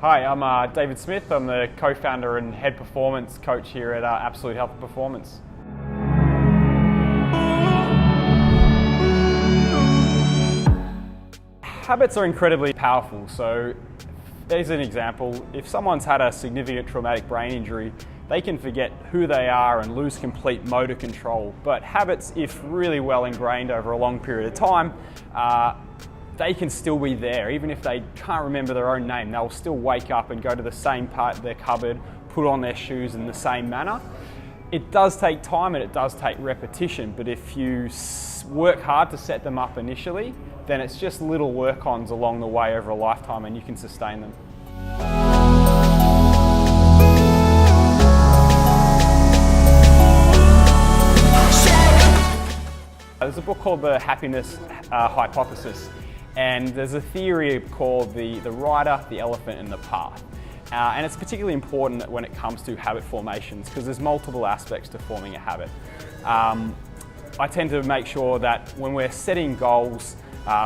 Hi, I'm David Smith. I'm the co-founder and head performance coach here at Absolute Health and Performance. Habits are incredibly powerful. So there's an example. If someone's had a significant traumatic brain injury, they can forget who they are and lose complete motor control. But habits, if really well ingrained over a long period of time, they can still be there. Even if they can't remember their own name, they'll still wake up and go to the same part of their cupboard, put on their shoes in the same manner. It does take time and it does take repetition, but if you work hard to set them up initially, then it's just little work-ons along the way over a lifetime and you can sustain them. There's a book called The Happiness Hypothesis, and there's a theory called the rider, the elephant and the path. And it's particularly important when it comes to habit formations because there's multiple aspects to forming a habit. I tend to make sure that when we're setting goals,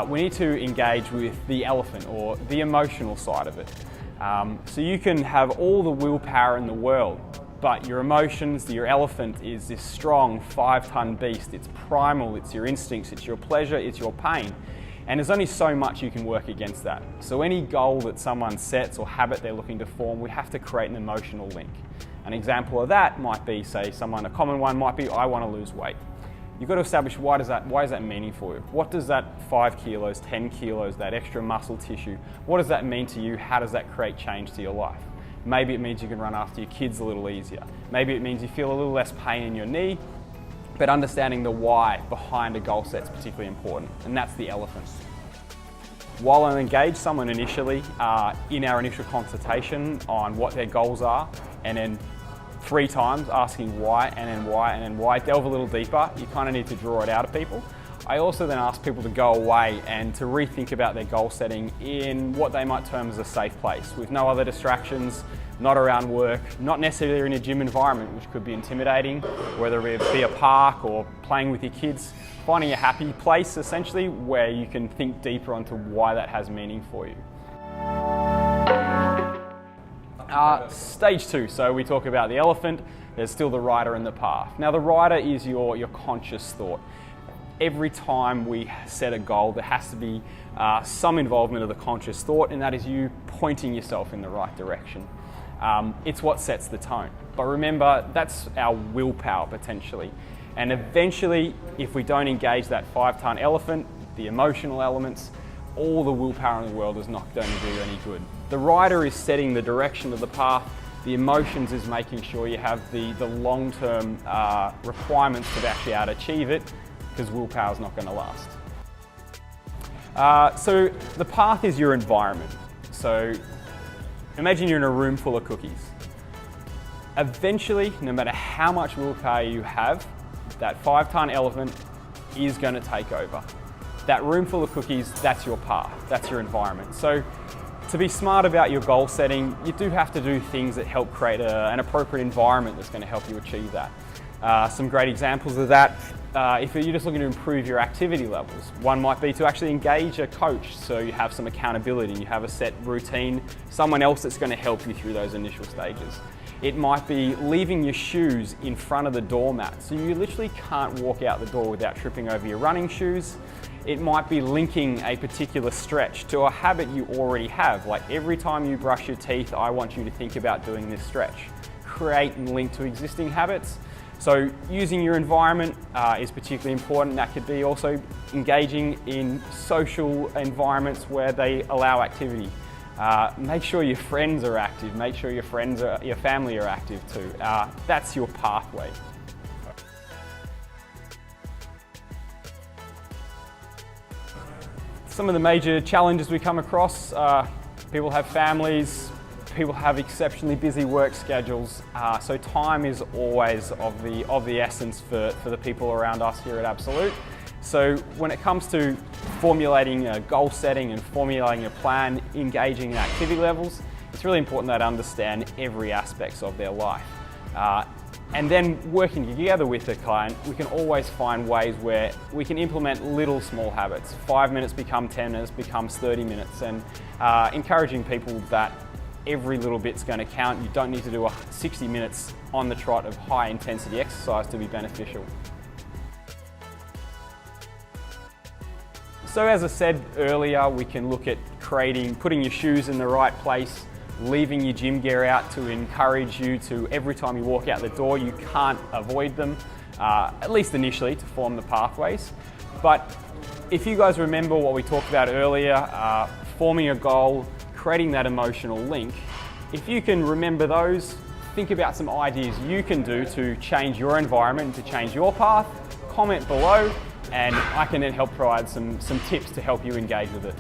we need to engage with the elephant or the emotional side of it. So you can have all the willpower in the world, but your emotions, your elephant is this strong 5-ton beast. It's primal, it's your instincts, it's your pleasure, it's your pain. And there's only so much you can work against that. So any goal that someone sets or habit they're looking to form, we have to create an emotional link. An example of that might be, say, a common one might be, I want to lose weight. You've got to establish why is that meaningful for you? What does that 5 kilos, 10 kilos, that extra muscle tissue, what does that mean to you? How does that create change to your life? Maybe it means you can run after your kids a little easier. Maybe it means you feel a little less pain in your knee, but understanding the why behind a goal set is particularly important, and that's the elephant. While I engage someone initially in our initial consultation on what their goals are, and then 3 times asking why, and then why, and then why, delve a little deeper, you kind of need to draw it out of people. I also then ask people to go away and to rethink about their goal setting in what they might term as a safe place, with no other distractions, not around work, not necessarily in a gym environment, which could be intimidating, whether it be a park or playing with your kids. Finding a happy place, essentially, where you can think deeper onto why that has meaning for you. Stage 2, so we talk about the elephant, there's still the rider and the path. Now the rider is your conscious thought. Every time we set a goal, there has to be some involvement of the conscious thought, and that is you pointing yourself in the right direction. It's what sets the tone. But remember, that's our willpower potentially. And eventually, if we don't engage that 5-ton elephant, the emotional elements, all the willpower in the world is not going to do any good. The rider is setting the direction of the path. The emotions is making sure you have the long-term requirements to actually able to achieve it, because willpower is not going to last. So the path is your environment. So imagine you're in a room full of cookies. Eventually, no matter how much willpower you have, that 5-ton elephant is going to take over. That room full of cookies, that's your path, that's your environment. So to be smart about your goal setting, you do have to do things that help create an appropriate environment that's going to help you achieve that. Some great examples of that, if you're just looking to improve your activity levels, one might be to actually engage a coach so you have some accountability, you have a set routine, someone else that's going to help you through those initial stages. It might be leaving your shoes in front of the doormat, so you literally can't walk out the door without tripping over your running shoes. It might be linking a particular stretch to a habit you already have, like every time you brush your teeth, I want you to think about doing this stretch. Create and link to existing habits. So using your environment is particularly important. That could be also engaging in social environments where they allow activity. Make sure your friends are active, make sure your family are active too. That's your pathway. Some of the major challenges we come across, people have families, people have exceptionally busy work schedules, so time is always of the essence for the people around us here at Absolute. So when it comes to formulating a goal setting and formulating a plan, engaging in activity levels, it's really important that I understand every aspect of their life. And then working together with the client, we can always find ways where we can implement little small habits. 5 minutes become 10 minutes, becomes 30 minutes, and encouraging people that every little bit's going to count. You don't need to do 60 minutes on the trot of high intensity exercise to be beneficial. So as I said earlier, we can look at putting your shoes in the right place, leaving your gym gear out to encourage you to, every time you walk out the door, you can't avoid them, at least initially, to form the pathways. But if you guys remember what we talked about earlier, forming a goal, creating that emotional link, if you can remember those, think about some ideas you can do to change your environment, to change your path, comment below, and I can then help provide some tips to help you engage with it.